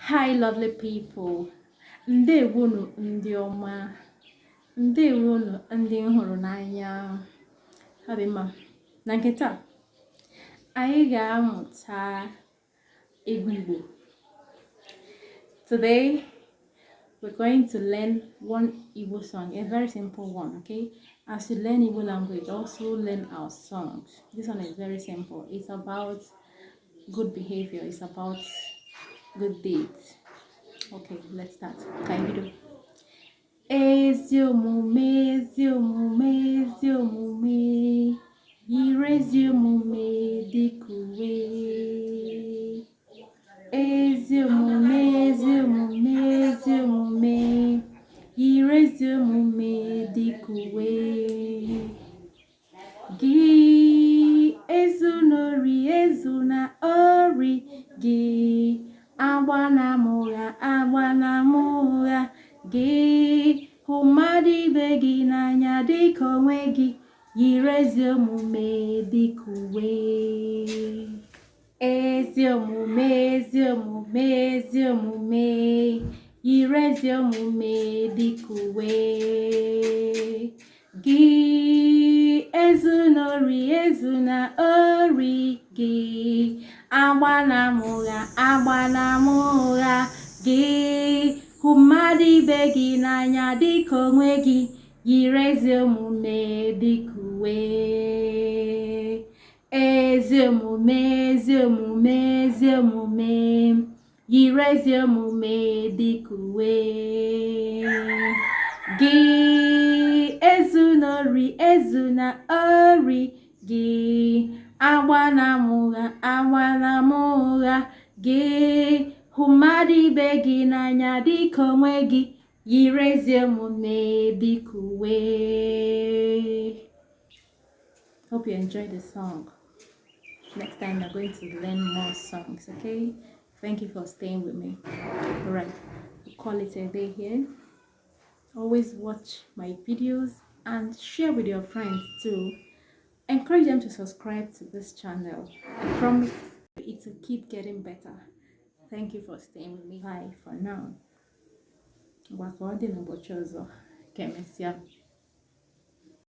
Hi, lovely people. Ndewonu ndị ọma. Ndewonu ndị m hụrụ n'anya. Ọ dị mma. Na nke taa, anyị ga-amụta egwu Igbo. Today, we're going to learn one Igbo song, a very simple one, okay? As you learn Igbo language, also learn our songs. This one is very simple. It's about good behavior. It's about good deeds. Okay, let's start. Can you do? Ezi omume, ezi omume, ezi omume, yiri ezi omume dịka uwe. Ezi omume, ezi omume, ezi omume, yiri ezi omume dịka uwe. Gị ezunori, ezuna ori gị. Agbanamụgha gị hụ mmadụ ibe gị n'anya dịka onwe gị, yiri ezi omume dịka uwe. Ezi omume, ezi omume, ezi omume, yiri ezi omume dịka uwe. Gị ezunori, ezuna ori gị. Agbanamụgha gị hụ mmadụ ibe gị n'anya dịka onwe gị, yiri ezi omume dịka uwe. Ezi omume, ezi omume, ezi omume, yiri ezi omume dịka uwe. Gị ezunori, ezuna ori gị. Agbanamụgha gị hụ mmadụ ibe gị n'anya dịka onwe gị, yiri ezi omume dịka uwe. Hope you enjoyed the song. Next time we're going to learn more songs, okay? Thank you for staying with me. Alright, we'll call it a day here. Always watch my videos and share with your friends too. Encourage them to subscribe to this channel. I promise it will keep getting better. Thank you for staying with me. Bye for now.